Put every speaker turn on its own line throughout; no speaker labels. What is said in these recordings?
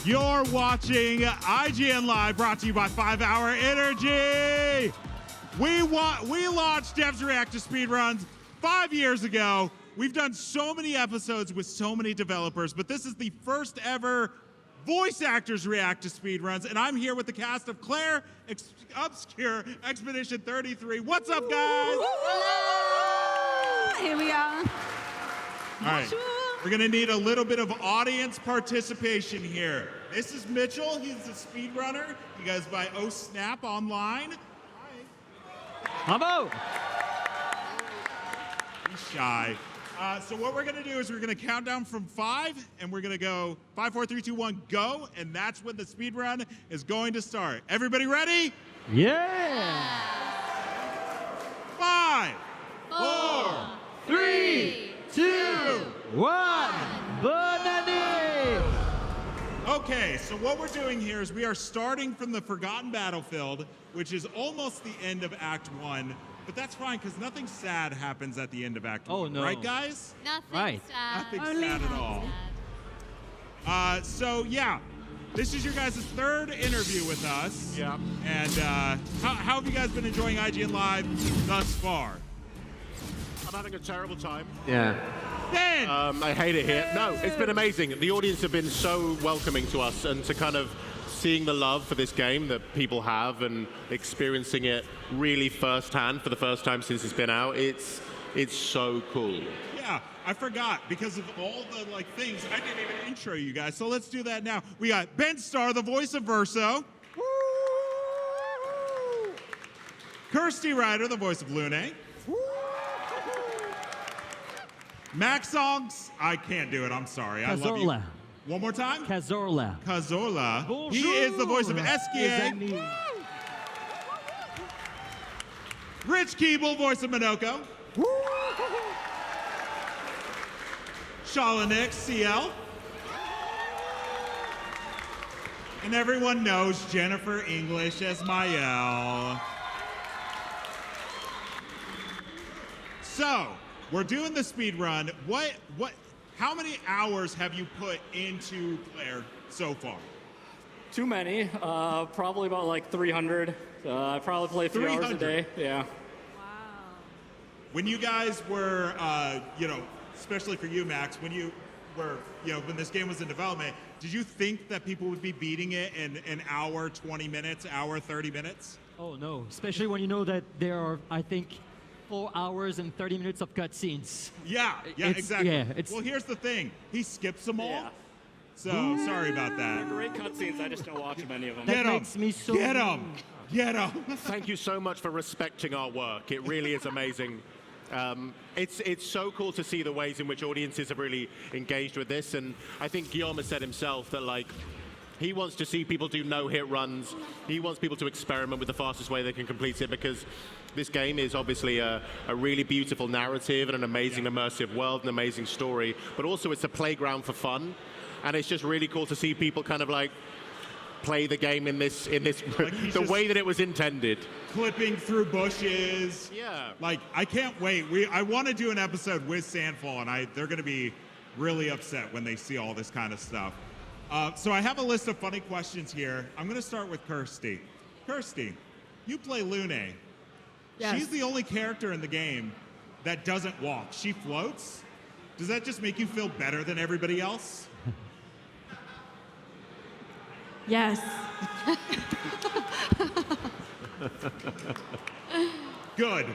You're watching IGN Live, brought to you by 5 Hour Energy. We launched Devs React to Speedruns 5 years ago. We've done so many episodes with so many developers, but this is the first ever voice actors react to Speedruns, and I'm here with the cast of Clair Obscur Expedition 33. What's up, guys?
Here we are.
All right. We're going to need a little bit of audience participation here. This is Mitchell. He's a speedrunner. You guys buy Oh Snap online.
I'm out.
He's shy. So what we're going to do is we're going to count down from 5, and we're going to go 5, 4, 3, 2, 1, go, and that's when the speed run is going to start. Everybody ready?
Yeah.
5, 4,
3, 2, 1. Banana.
Okay, so what we're doing here is we are starting from the Forgotten Battlefield, which is almost the end of Act 1, but that's fine because nothing sad happens at the end of Act 1.
Oh, no.
Right, guys?
Nothing
Right.
sad.
Nothing
Only
sad at all. So, yeah, this is your guys' third interview with us.
Yeah.
And how have you guys been enjoying IGN Live thus far?
I'm having a terrible time.
Yeah.
Ben!
I hate it here. No, it's been amazing. The audience have been so welcoming to us, and to kind of seeing the love for this game that people have and experiencing it really firsthand for the first time since it's been out, it's so cool.
Yeah, I forgot because of all the things. I didn't even intro you guys, so let's do that now. We got Ben Starr, the voice of Verso. Kirsty Rider, the voice of Lune. Maxence, I can't do it, I'm sorry. I love you.
Cazorla.
One more time?
Cazorla.
Cazorla.
Bonjour.
He is the voice of Esquie. Rich Keeble, voice of Monoco. Shala Nyx, Sciel. And everyone knows Jennifer English as Maelle. So, we're doing the speed run. How many hours have you put into Clair so far?
Too many. Probably about like 300. I probably play 3 hours a day. Yeah.
Wow.
When you guys were, especially for you, Max, when you were, when this game was in development, did you think that people would be beating it in an hour, 20 minutes, hour, 30 minutes?
Oh, no. Especially when you know that there are, I think, 4 hours and 30 minutes of cutscenes.
Yeah, exactly.
Yeah,
well, here's the thing. He skips them all.
Yeah.
So, sorry about that.
Great cutscenes. I just don't watch many of them.
That
Get 'em.
makes me so
Get him! Get him!
Thank you so much for respecting our work. It really is amazing. It's so cool to see the ways in which audiences have really engaged with this, and I think Guillaume has said himself that he wants to see people do no-hit runs. He wants people to experiment with the fastest way they can complete it, because this game is obviously a really beautiful narrative and an amazing immersive world, an amazing story, but also it's a playground for fun, and it's just really cool to see people kind of play the game in this the way that it was intended.
Clipping through bushes.
Yeah.
I can't wait. I want to do an episode with Sandfall, and they're going to be really upset when they see all this kind of stuff. So I have a list of funny questions here. I'm going to start with Kirsty. Kirsty, you play Lune.
Yes.
She's the only character in the game that doesn't walk. She floats. Does that just make you feel better than everybody else?
Yes.
Good.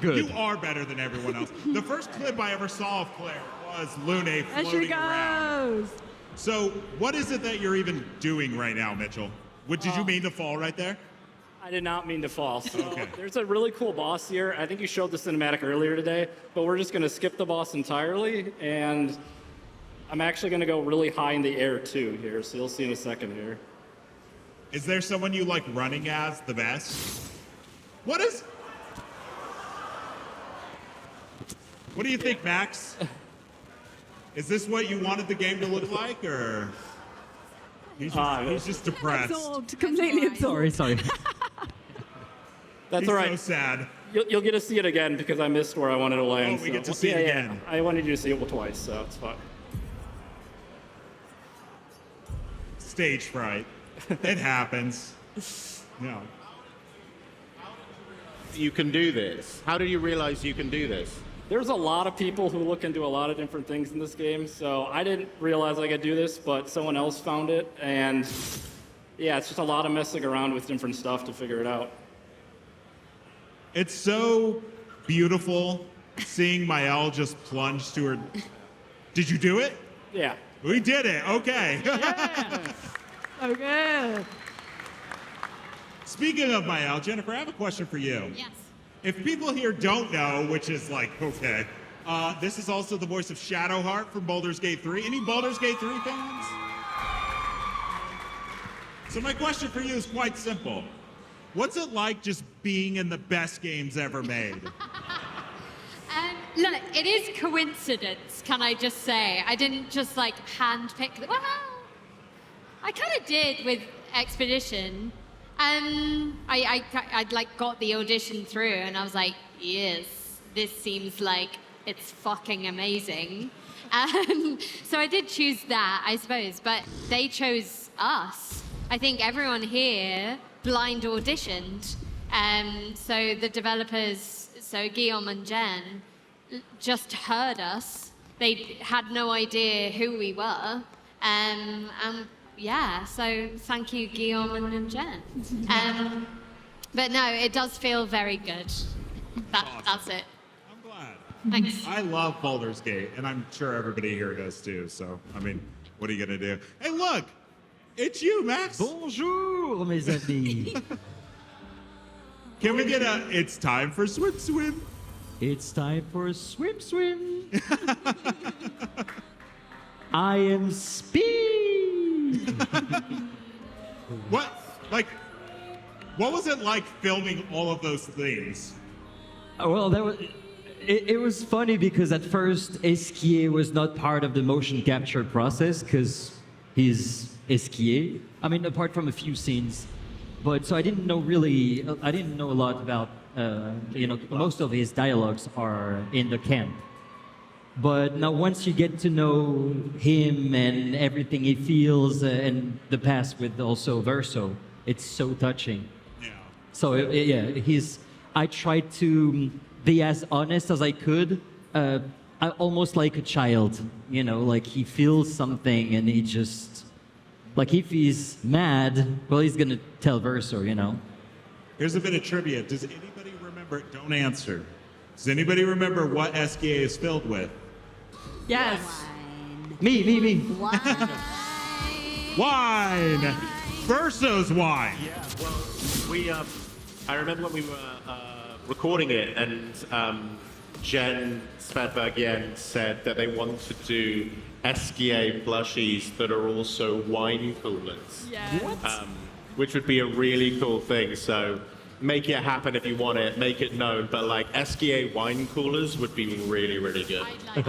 Good.
You are better than everyone else. The first clip I ever saw of Clair was Lune
There she
floating around.
goes.
So what is it that you're even doing right now, Mitchell? Did you mean to fall right there?
I did not mean to fall. So
Okay.
there's a really cool boss here. I think you showed the cinematic earlier today, but we're just going to skip the boss entirely, and I'm actually going to go really high in the air too here, so you'll see in a second here.
Is there someone you like running as the best? What do you think, Max? Is this what you wanted the game to look like, or he's just depressed?
Absorbed, completely absorbed.
Sorry.
That's
He's
all right.
so sad.
You'll get to see it again because I missed where I wanted to land.
Oh, we get to see it again.
I wanted you to see it twice, so it's fine.
stage fright. It happens. No.
You can do this. How did you realize you can do this?
There's a lot of people who look into a lot of different things in this game, so I didn't realize I could do this, but someone else found it, and yeah, it's just a lot of messing around with different stuff to figure it out.
It's so beautiful seeing Maelle just plunge to her. Did you do it?
Yeah.
We did it. Okay.
Okay.
Speaking of Maelle, Jennifer, I have a question for you.
Yes.
If people here don't know, which is like, okay, this is also the voice of Shadowheart from Baldur's Gate 3. Any Baldur's Gate 3 fans? So my question for you is quite simple. What's it like just being in the best games ever made?
Look, it is coincidence, can I just say? I didn't just like handpick. Well, I kind of did with Expedition. I'd like got the audition through, and I was like, yes, this seems like it's fucking amazing. So I did choose that, I suppose, but they chose us. I think everyone here blind auditioned. So the developers, so Guillaume and Jen, just heard us. They had no idea who we were. Yeah, so thank you, Guillaume and Jen. But no, it does feel very good. That's it.
I'm glad.
Thanks.
I love Baldur's Gate, and I'm sure everybody here does too. So, I mean, what are you going to do? Hey, look, it's you, Max.
Bonjour, mes amis.
Can we get a, it's time for swim, swim.
It's time for a swim, swim. I am Speed.
What was it like filming all of those things?
Well, it was funny because at first Esquie was not part of the motion capture process because he's Esquie. I mean, apart from a few scenes, but so I didn't know a lot about. Most of his dialogues are in the camp. But now once you get to know him and everything he feels and the past with also Verso, it's so touching.
Yeah.
So I tried to be as honest as I could, almost like a child, like he feels something and he just, like if he's mad, well, he's gonna tell Verso,
Here's a bit of trivia. Does anybody remember? Don't answer. Does anybody remember what Esquie is filled with?
Yes.
Me.
Wine. Verso's wine.
Yeah, well, I remember when we were recording it, and Jen Svedbergian said that they wanted to do Esquie plushies that are also wine coolers.
Yes.
Which would be a really cool thing. So make it happen if you want it, make it known. But like Esquie wine coolers would be really, really good.
I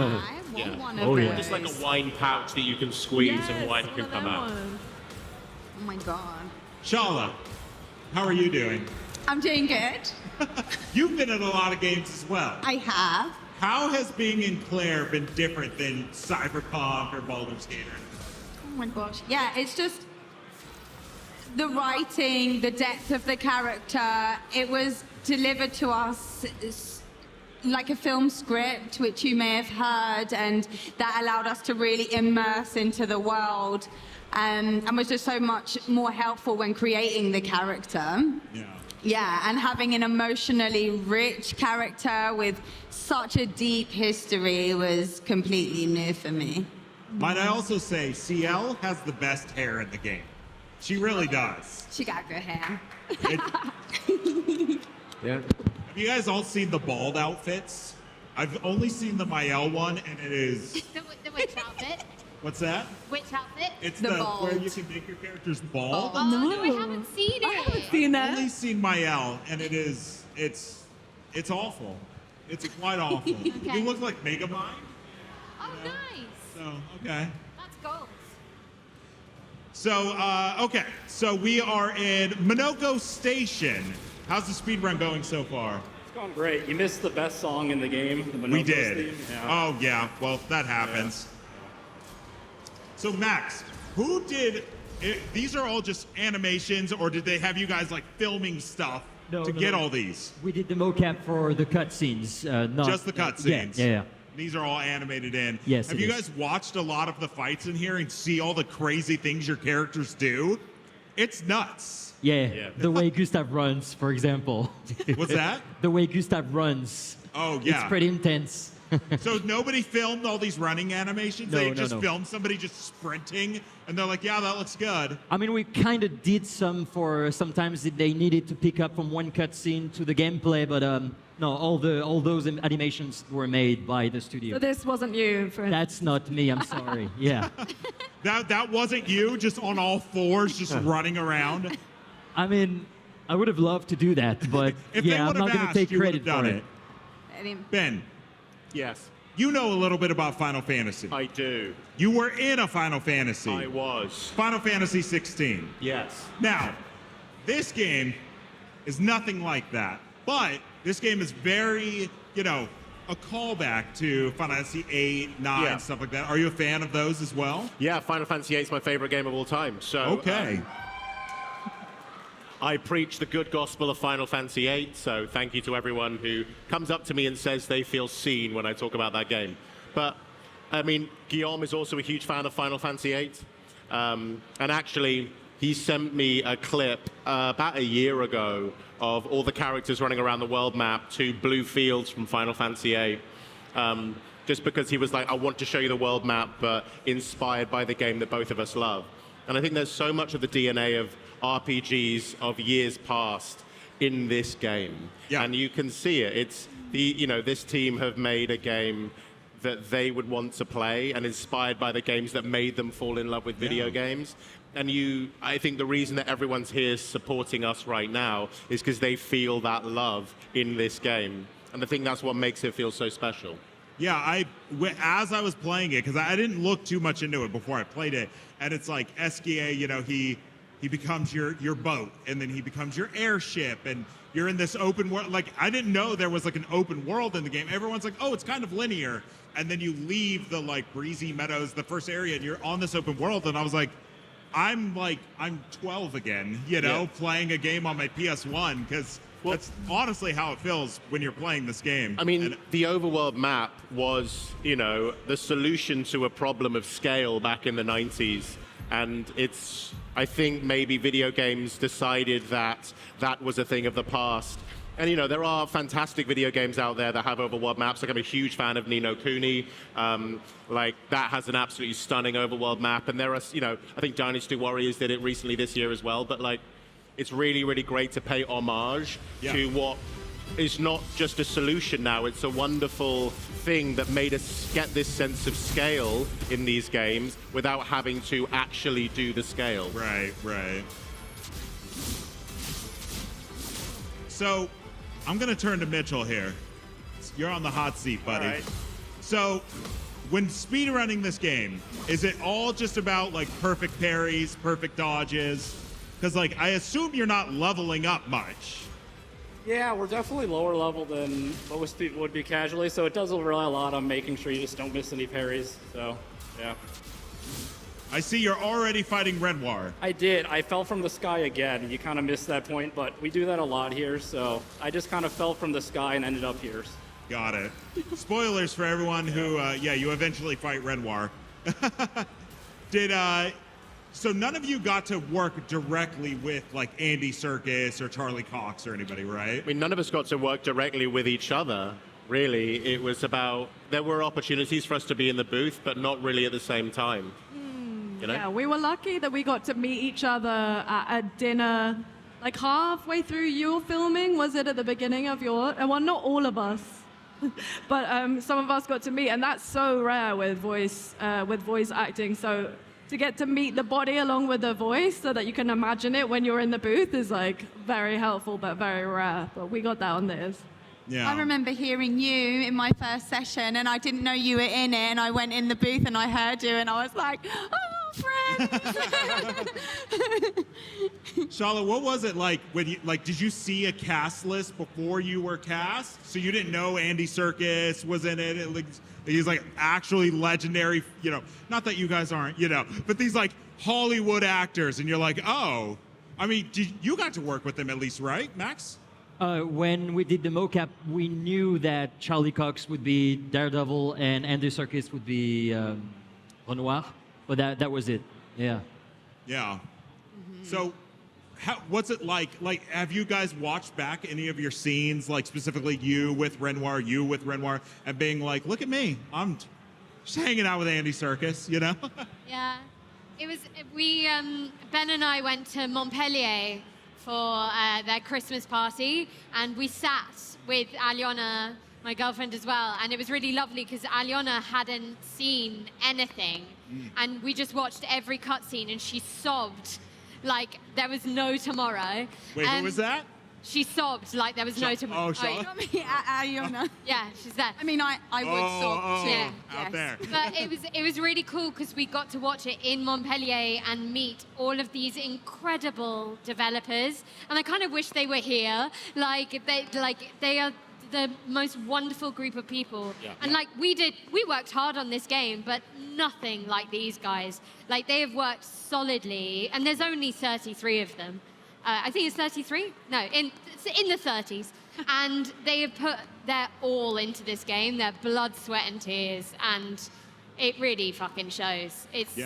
want one of
Oh,
those.
yeah.
Just like a wine pouch that you can squeeze and wine
one
can
of
come
them
out.
ones.
Oh my god.
Shala, how are you doing?
I'm doing good.
You've been in a lot of games as well.
I have.
How has being in Clair been different than Cyberpunk or Baldur's Gate?
Oh my gosh. Yeah, it's just the writing, the depth of the character. It was delivered to us like a film script, which you may have heard, and that allowed us to really immerse into the world, and was just so much more helpful when creating the character.
Yeah.
Yeah, and having an emotionally rich character with such a deep history was completely new for me.
Might I also say, Sciel has the best hair in the game. She really does.
She got good hair.
Yeah.
Have you guys all seen the bald outfits? I've only seen the Maelle one, and it is...
The witch outfit.
What's that?
Which outfit?
It's
The
where
bald.
you can make your characters bald.
Oh, no, I
No.
haven't seen it.
I haven't seen
I've only
that.
seen Maelle, and it's awful. It's quite awful.
Okay.
You look like Megamind.
Oh, nice.
So, okay.
That's gold.
So, okay. So we are in Monoco Station. How's the speedrun going so far?
It's going great. You missed the best song in the game, the
We
Monoco
did.
theme. Yeah.
Oh, yeah. Well, that happens. So, Max, who did these are all just animations, or did they have you guys like filming stuff to get all these?
We did the mocap for the cutscenes, not
Just the cutscenes.
Yeah.
These are all animated in.
Yes,
Have
it
you
is.
guys watched a lot of the fights in here and see all the crazy things your characters do? It's nuts.
Yeah. The way Gustav runs, for example.
What's that?
The way Gustav runs.
Oh, yeah.
It's pretty intense.
So nobody filmed all these running animations?
No,
They
no,
just
no.
filmed somebody just sprinting, and they're like, yeah, that looks good.
I mean, we kind of did some for sometimes they needed to pick up from one cutscene to the gameplay, but no, all those animations were made by the studio.
So this wasn't you, for
That's not me. I'm sorry. Yeah.
That wasn't you, just on all fours, just running around?
I mean, I would have loved to do that, but
If they
yeah, I'm
would
not
have
going to
asked,
take
you would
credit
have
for
done
it.
I mean,
Ben,
Yes,
you know a little bit about Final Fantasy.
I do.
You were in a Final Fantasy.
I was.
Final Fantasy 16.
Yes.
Now, this game is nothing like that, but this game is very, a callback to Final Fantasy 8, 9,
Yeah.
stuff like that. Are you a fan of those as well?
Yeah, Final Fantasy VIII is my favorite game of all time. So
Okay.
I preach the good gospel of Final Fantasy VIII, so thank you to everyone who comes up to me and says they feel seen when I talk about that game. But, I mean, Guillaume is also a huge fan of Final Fantasy VIII. And actually, he sent me a clip about a year ago of all the characters running around the world map to blue fields from Final Fantasy VIII. Just because he was like, I want to show you the world map, but inspired by the game that both of us love. And I think there's so much of the DNA of RPGs of years past in this game.
Yeah.
And you can see it. It's this team have made a game that they would want to play and inspired by the games that made them fall in love with video games. And I think the reason that everyone's here supporting us right now is because they feel that love in this game. And I think that's what makes it feel so special.
Yeah, as I was playing it, because I didn't look too much into it before I played it, and it's like Esquie, he becomes your boat, and then he becomes your airship, and you're in this open world. Like, I didn't know there was like an open world in the game. Everyone's like, oh, it's kind of linear, and then you leave the like breezy meadows, the first area, and you're on this open world, and I was like, I'm 12 again, playing a game on my PS1, because that's honestly how it feels when you're playing this game.
I mean, the overworld map was, the solution to a problem of scale back in the 90s. And I think maybe video games decided that that was a thing of the past. And, there are fantastic video games out there that have overworld maps. Like, I'm a huge fan of Ni no Kuni. That has an absolutely stunning overworld map. And there are, I think Dynasty Warriors did it recently this year as well. But, it's really, really great to pay homage to what is not just a solution now. It's a wonderful thing that made us get this sense of scale in these games without having to actually do the scale.
Right. So, I'm going to turn to Mitchell here. You're on the hot seat, buddy.
All right.
So, when speedrunning this game, is it all just about perfect parries, perfect dodges? Because I assume you're not leveling up much.
Yeah, we're definitely lower level than most people would be casually, so it does rely a lot on making sure you just don't miss any parries. So, yeah.
I see you're already fighting Renoir.
I did. I fell from the sky again. You kind of missed that point, but we do that a lot here, so I just kind of fell from the sky and ended up here.
Got it. Spoilers for everyone who, you eventually fight Renoir. So none of you got to work directly with Andy Serkis or Charlie Cox or anybody, right?
I mean, none of us got to work directly with each other, really. It was about, there were opportunities for us to be in the booth, but not really at the same time.
Yeah, we were lucky that we got to meet each other at a dinner, halfway through your filming. Was it at the beginning of your? Well, not all of us, but some of us got to meet, and that's so rare with voice acting. So to get to meet the body along with the voice, so that you can imagine it when you're in the booth, is very helpful, but very rare. But we got that on this.
Yeah.
I remember hearing you in my first session, and I didn't know you were in it, and I went in the booth and I heard you, and I was like, oh, friends.
Shala, what was it like when you did you see a cast list before you were cast? So you didn't know Andy Serkis was in it. these like actually legendary, not that you guys aren't, but these like Hollywood actors, and you're like, oh, I mean, you got to work with them at least, right, Max?
When we did the mocap, we knew that Charlie Cox would be Daredevil and Andy Serkis would be Renoir, but that was it. Yeah.
Yeah. So, what's it like? Like, have you guys watched back any of your scenes, like specifically you with Renoir, and being like, look at me, I'm just hanging out with Andy Serkis,
Yeah. It was, Ben and I went to Montpellier for their Christmas party, and we sat with Alyona, my girlfriend as well, and it was really lovely because Alyona hadn't seen anything, and we just watched every cutscene, and she sobbed like there was no tomorrow.
Wait, who was that?
She sobbed like there was no tomorrow.
Oh, Shala?
Alyona.
Yeah, she's there.
I mean, I would sob too.
Yeah.
Out there.
But it was really cool because we got to watch it in Montpellier and meet all of these incredible developers, and I kind of wish they were here. They are the most wonderful group of people.
Yeah.
And we worked hard on this game, but nothing like these guys. Like, they have worked solidly, and there's only 33 of them. I think it's 33? No, it's in the 30s. And they have put their all into this game, their blood, sweat, and tears, and it really fucking shows. It's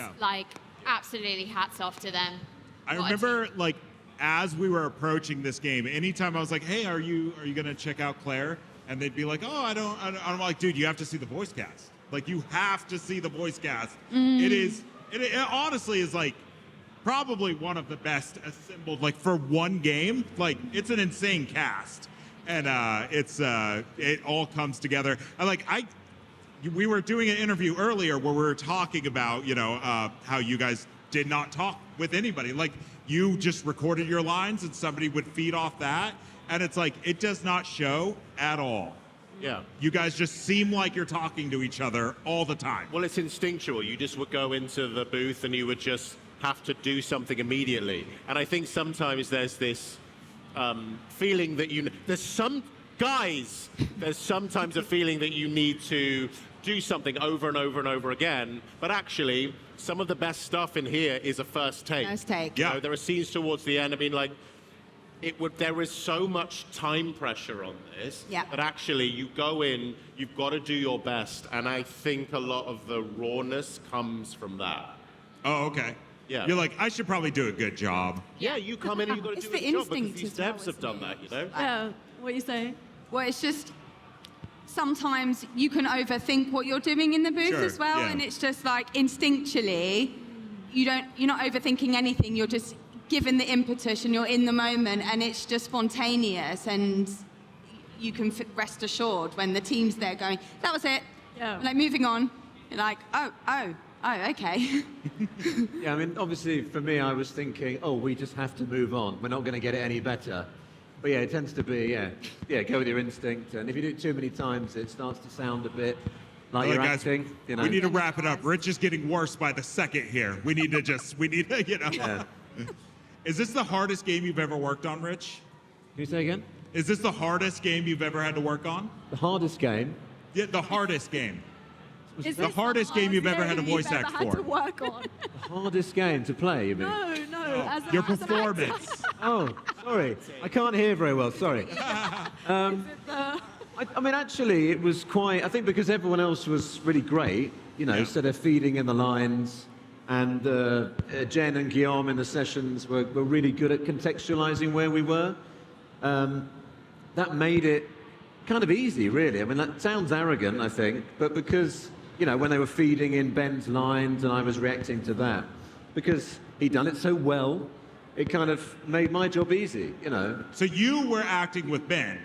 absolutely hats off to them.
I remember, like, as we were approaching this game, anytime I was like, hey, are you gonna check out Claire? And they'd be like, oh, I don't. I'm like, dude, you have to see the voice cast. Like, you have to see the voice cast. It honestly is like probably one of the best assembled, like, for one game. Like, it's an insane cast, and it all comes together. We were doing an interview earlier where we were talking about how you guys did not talk with anybody. Like, you just recorded your lines and somebody would feed off that, and it's like it does not show at all.
Yeah.
You guys just seem like you're talking to each other all the time.
Well, it's instinctual. You just would go into the booth and you would just have to do something immediately. And I think sometimes there's this feeling that there's sometimes a feeling that you need to do something over and over and over again, but actually some of the best stuff in here is a first take.
First take.
Yeah.
There are scenes towards the end, I mean, like, there is so much time pressure on this that actually you go in, you've got to do your best, and I think a lot of the rawness comes from that.
Oh, okay.
Yeah.
You're like, I should probably do a good job.
Yeah, you come in and you've got to
It's
do
the
a good job because
instinct
these
as well,
devs have done that,
Yeah, what you say?
Well, it's just sometimes you can overthink what you're doing in the booth
Sure,
as well,
yeah.
and it's just like instinctually, you're not overthinking anything. You're just given the impetus, and you're in the moment, and it's just spontaneous, and you can rest assured when the team's there going, "That was it."
Yeah.
Like, moving on. You're like, oh, okay.
Yeah, I mean, obviously for me, I was thinking, oh, we just have to move on. We're not going to get it any better. But yeah, it tends to be, go with your instinct. And if you do it too many times, it starts to sound a bit like you're
guys,
acting. You know.
We need to wrap it up. Rich is getting worse by the second here. We need to
Yeah.
Is this the hardest game you've ever worked on, Rich?
Can you say again?
Is this the hardest game you've ever had to work on?
The hardest game.
Yeah, the hardest game.
Is
The
this
hardest game you've ever had to
game
voice
you've ever
act
had
for?
to work on?
The hardest game to play, you mean?
No. As
Your
as an actor.
performance.
Oh, sorry. I can't hear very well, sorry. I mean, actually, it was quite, I think because everyone else was really great, so they're feeding in the lines, and Jen and Guillaume in the sessions were really good at contextualizing where we were. That made it kind of easy, really. I mean, that sounds arrogant, I think, but because, when they were feeding in Ben's lines and I was reacting to that, because he'd done it so well, it kind of made my job easy,
So you were acting with Ben,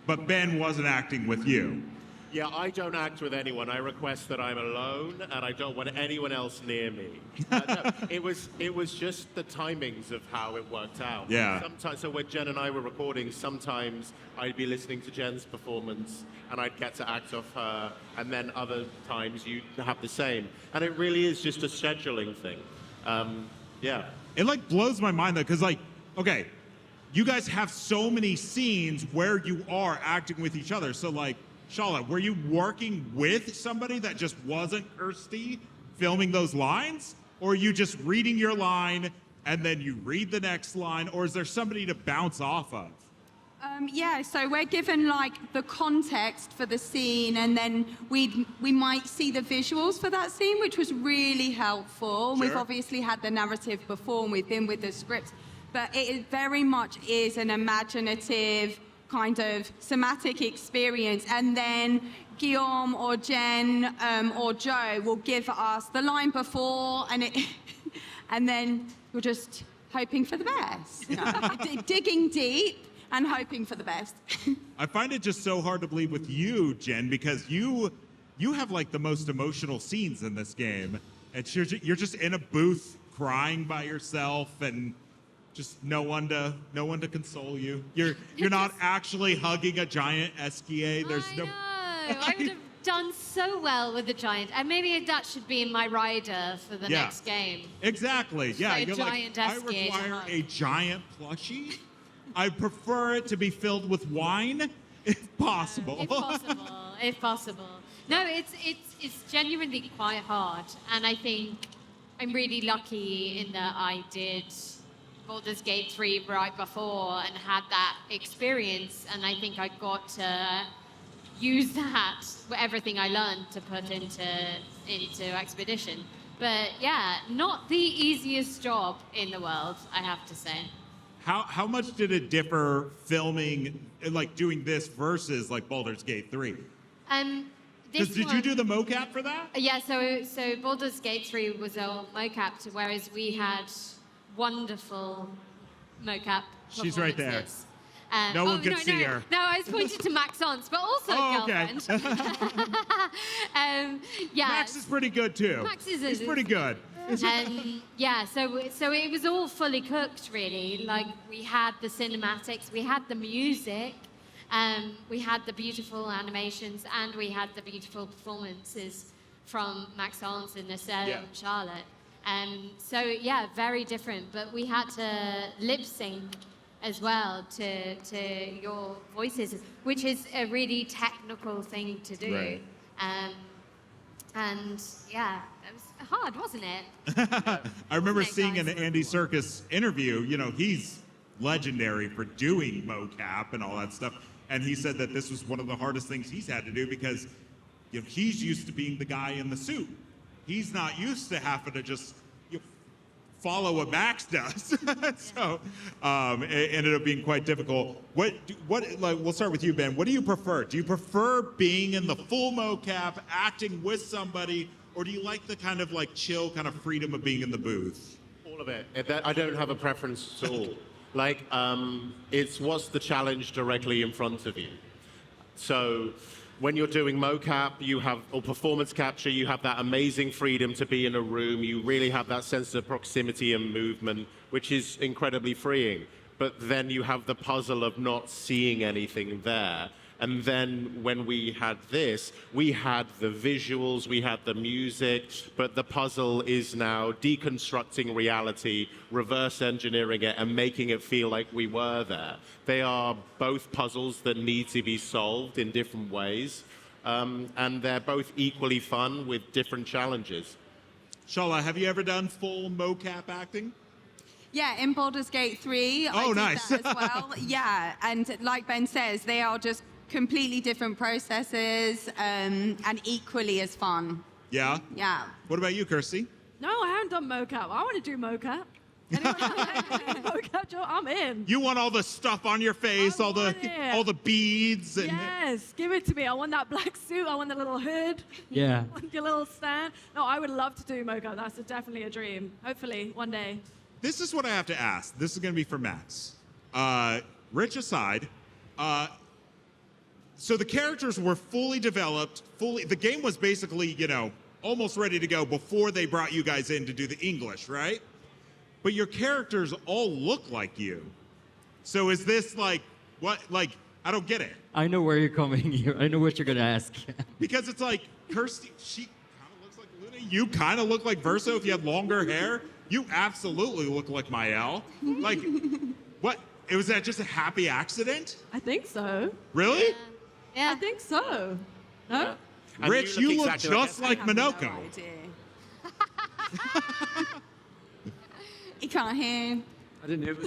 but Ben wasn't acting with you.
Yeah, I don't act with anyone. I request that I'm alone, and I don't want anyone else near me. No, it was just the timings of how it worked out.
Yeah.
Sometimes, so when Jen and I were recording, sometimes I'd be listening to Jen's performance, and I'd get to act off her, and then other times you have the same. And it really is just a scheduling thing. Yeah.
It like blows my mind though, because like, okay, you guys have so many scenes where you are acting with each other. So like, Shala, were you working with somebody that just wasn't Kirsty filming those lines? Or are you just reading your line and then you read the next line? Or is there somebody to bounce off of?
Yeah, so we're given like the context for the scene, and then we might see the visuals for that scene, which was really helpful.
Sure.
We've obviously had the narrative before, and we've been with the script, but it very much is an imaginative kind of somatic experience. And then Guillaume or Jen or Joe will give us the line before, and and then we're just hoping for the best, digging deep. And hoping for the best.
I find it just so hard to believe with you, Jen, because you have like the most emotional scenes in this game. And you're just in a booth crying by yourself and just no one to console you. You're not actually hugging a giant Esquie. There's
I know. I would have done so well with the giant. And maybe that should be in my rider for the next game.
Exactly. Yeah.
So
You're
giant
like, I
Esquie to
require
hug.
a giant plushie. I prefer it to be filled with wine, if possible.
If possible. No, it's genuinely quite hard, and I think I'm really lucky in that I did Baldur's Gate 3 right before and had that experience, and I think I got to use that, everything I learned, to put into Expedition. But yeah, not the easiest job in the world, I have to say.
How much did it differ filming, like doing this versus like Baldur's Gate 3? Did you do the mocap for that?
Yeah, so Baldur's Gate 3 was all mocapped, whereas we had wonderful mocap.
She's right there.
performances.
No one could see her.
No, I was pointing to Maxence, but also girlfriend. Yeah.
Max is pretty good too.
Max is
He's pretty good.
Yeah, so it was all fully cooked, really. Like, we had the cinematics, we had the music, we had the beautiful animations, and we had the beautiful performances from Maxence and Sciel and Charlotte. So, yeah, very different. But we had to lip sync as well to your voices, which is a really technical thing to do.
Right.
And yeah, it was hard, wasn't it?
I remember
Wasn't it,
seeing
guys?
an Andy Serkis interview. You know, he's legendary for doing mocap and all that stuff. And he said that this was one of the hardest things he's had to do because, you know, he's used to being the guy in the suit. He's not used to having to just follow what Max does. So it ended up being quite difficult. Like, we'll start with you, Ben. What do you prefer? Do you prefer being in the full mocap, acting with somebody, or do you like the kind of like chill kind of freedom of being in the booth?
All of it. I don't have a preference at all. Like, it's what's the challenge directly in front of you. So when you're doing mocap, or performance capture, you have that amazing freedom to be in a room. You really have that sense of proximity and movement, which is incredibly freeing. But then you have the puzzle of not seeing anything there. And then when we had this, we had the visuals, we had the music, but the puzzle is now deconstructing reality, reverse engineering it, and making it feel like we were there. They are both puzzles that need to be solved in different ways, and they're both equally fun with different challenges.
Shala, have you ever done full mocap acting?
Yeah, in Baldur's Gate 3, I did
nice.
that as well. Yeah, and like Ben says, they are just completely different processes and equally as fun.
Yeah?
Yeah.
What about you, Kirsty?
No, I haven't done mocap. I want to do mocap. Anyone mocap job? I'm in.
You want all the stuff on your face,
I
all
want it.
the beads and
Yes, give it to me. I want that black suit. I want the little hood.
Yeah.
I want your little stand. No, I would love to do mocap. That's definitely a dream. Hopefully, one day.
This is what I have to ask. This is going to be for Max. Rich aside, so the characters were fully developed, the game was basically, almost ready to go before they brought you guys in to do the English, right? But your characters all look like you. So is this like, what, like, I don't get it.
I know where you're coming here. I know what you're going to ask.
Because it's like, Kirsty, she kind of looks like Lune. You kind of look like Verso if you had longer hair. You absolutely look like Maelle. Like, what? Was that just a happy accident?
I think so.
Really?
Yeah.
I think so. No?
And
Rich, you look
exactly
just like Monoco.
You can't hear.
I didn't hear.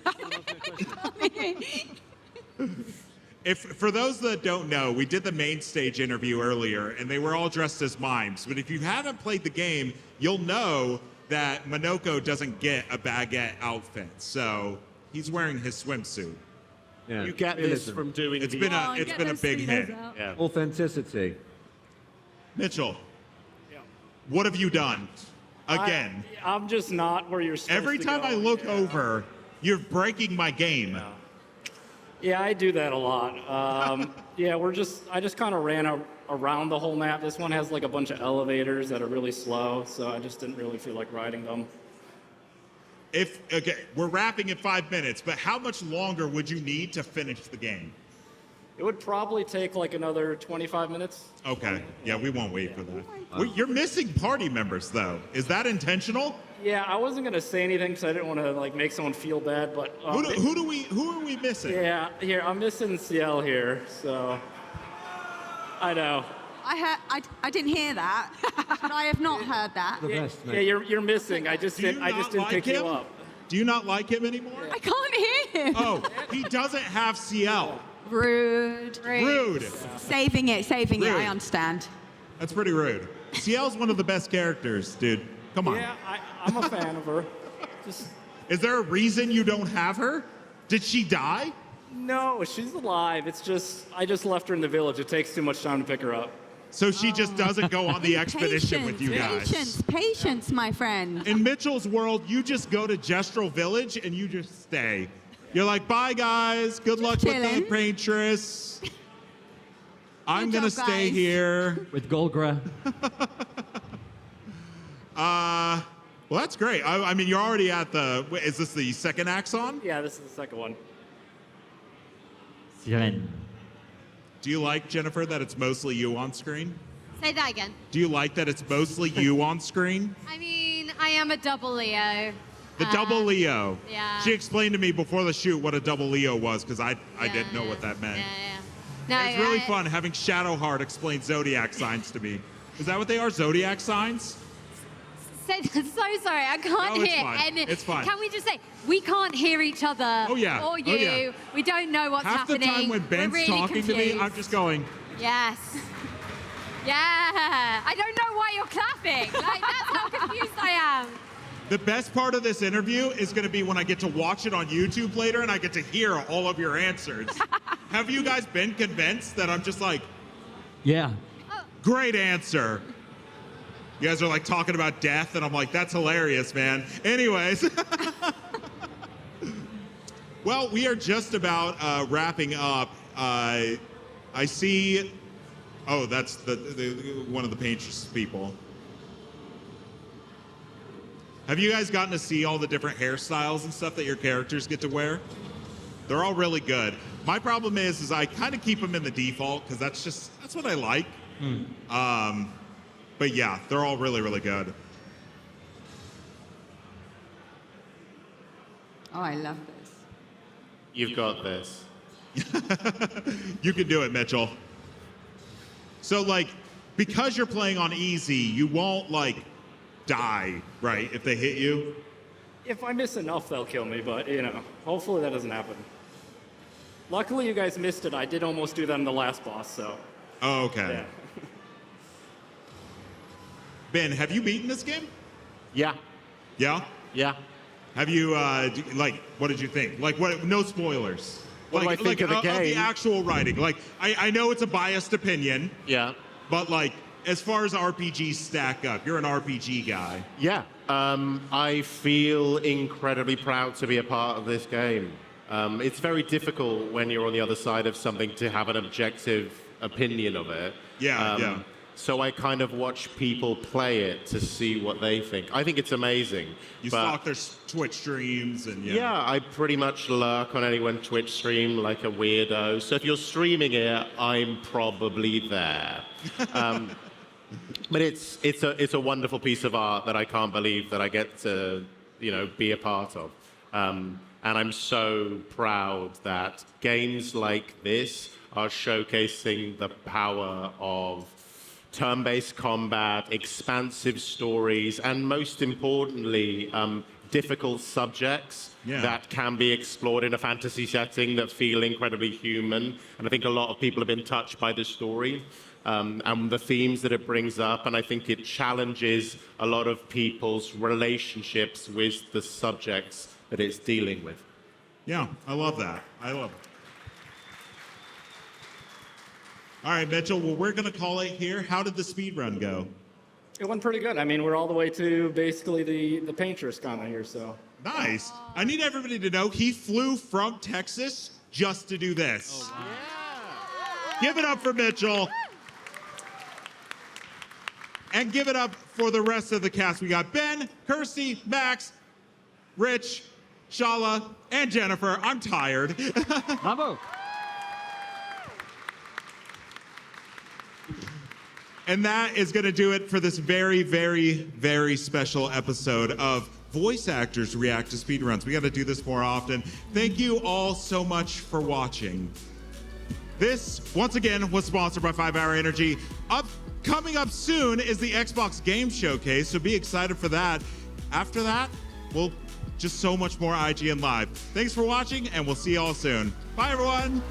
If for those that don't know, we did the main stage interview earlier, and they were all dressed as mimes. But if you haven't played the game, you'll know that Monoco doesn't get a baguette outfit, so he's wearing his swimsuit.
Yeah.
You get this from doing
It's
the...
been
Oh,
a it's
get
been a
those
big
speedos
hit.
out.
Yeah.
Authenticity.
Mitchell, what have you done? Again,
I'm just not where you're supposed
every
to
time
go.
I look
Yeah.
over, you're breaking my game.
Yeah, I do that a lot. Yeah, I just kind of ran around the whole map. This one has like a bunch of elevators that are really slow, so I just didn't really feel like riding them.
Okay, we're wrapping in 5 minutes, but how much longer would you need to finish the game?
It would probably take like another 25 minutes.
Okay, yeah, we won't wait for that. You're missing party members, though. Is that intentional?
Yeah, I wasn't gonna say anything because I didn't want to like make someone feel bad, but
Who are we missing?
yeah, here I'm missing Sciel here, so I know.
I didn't hear that. But I have not heard that.
The best,
Yeah,
mate.
you're missing. I just
Do you
didn't
not
pick
like
you
him?
up.
Do you not like him anymore?
I can't hear him.
Oh, he doesn't have Sciel.
Rude.
Rude.
Saving it.
Rude.
I understand.
That's pretty rude. Ciel's one of the best characters, dude. Come on.
Yeah, I'm a fan of her. Just
Is there a reason you don't have her? Did she die?
no, she's alive. It's just I just left her in the village. It takes too much time to pick her up.
So she just doesn't go on the expedition with you guys.
Patience, my friend.
In Mitchell's world, you just go to Gestrel Village and you just stay. You're like, bye guys, good luck with the
chilling.
paintress. I'm
Good
gonna
job,
stay
guys.
here.
With Golgra.
Well, that's great. I mean, you're already at the. Is this the second axon?
Yeah, this is the second one.
Sirène.
Do you like, Jennifer, that it's mostly you on screen?
Say that again.
Do you like that it's mostly you on screen?
I mean, I am a double Leo.
The double Leo.
yeah.
She explained to me before the shoot what a double Leo was because I didn't know what that meant.
Yeah. No,
It's really fun having Shadowheart explain zodiac signs to me. Is that what they are? Zodiac signs?
So sorry, I can't
No, it's
hear.
fine.
And
It's fine.
Can we just say we can't hear each other?
Oh, yeah.
Or
Oh,
you.
yeah.
We don't know what's
Half
happening.
the time when Ben's
We're really
talking to me,
confused.
I'm just going.
Yes. Yeah. I don't know why you're clapping. Like that's how confused I am.
The best part of this interview is going to be when I get to watch it on YouTube later and I get to hear all of your answers. Have you guys been convinced that I'm just like,
Yeah.
great answer? You guys are like talking about death, and I'm like, that's hilarious, man. Anyways. Well, we are just about wrapping up. I see. Oh, that's the one of the painter's people. Have you guys gotten to see all the different hairstyles and stuff that your characters get to wear? They're all really good. My problem is I kind of keep them in the default because that's what I like. But yeah, they're all really, really good.
Oh, I love this.
You've got this.
You can do it, Mitchell. So, like, because you're playing on easy, you won't, like, die, right, if they hit you?
If I miss enough, they'll kill me, but you know, hopefully that doesn't happen. Luckily, you guys missed it. I did almost do that in the last boss, so.
Oh, okay.
Yeah.
Ben, have you beaten this game?
Yeah.
Yeah?
Yeah.
Have you, like, what did you think? Like, what? No spoilers.
What do I think of the
Of the
game?
actual writing. Like, I know it's a biased opinion,
Yeah.
but, like, as far as RPGs stack up, you're an RPG guy.
Yeah. I feel incredibly proud to be a part of this game. It's very difficult when you're on the other side of something to have an objective opinion of it.
Yeah.
So I kind of watch people play it to see what they think. I think it's amazing.
You
but
stalk their Twitch streams and
yeah, I pretty much lurk on anyone's Twitch stream like a weirdo. So if you're streaming it, I'm probably there. But it's a wonderful piece of art that I can't believe that I get to be a part of. And I'm so proud that games like this are showcasing the power of turn-based combat, expansive stories, and most importantly, difficult subjects that can be explored in a fantasy setting that feel incredibly human. And I think a lot of people have been touched by the story and the themes that it brings up. And I think it challenges a lot of people's relationships with the subjects that it's dealing with.
Yeah, I love that. I love it. All right, Mitchell, well, we're going to call it here. How did the speed run go?
It went pretty good. I mean, we're all the way to basically the painter's comment here, so.
Nice. I need everybody to know he flew from Texas just to do this. Oh, yeah. Give it up for Mitchell. And give it up for the rest of the cast. We got Ben, Kirsty, Max, Rich, Shala, and Jennifer. I'm tired.
Bravo.
And that is going to do it for this very, very, very special episode of Voice Actors React to Speedruns. We got to do this more often. Thank you all so much for watching. This, once again, was sponsored by 5 Hour Energy. Coming up soon is the Xbox Game Showcase, so be excited for that. After that, we'll just so much more IGN Live. Thanks for watching, and we'll see you all soon. Bye, everyone.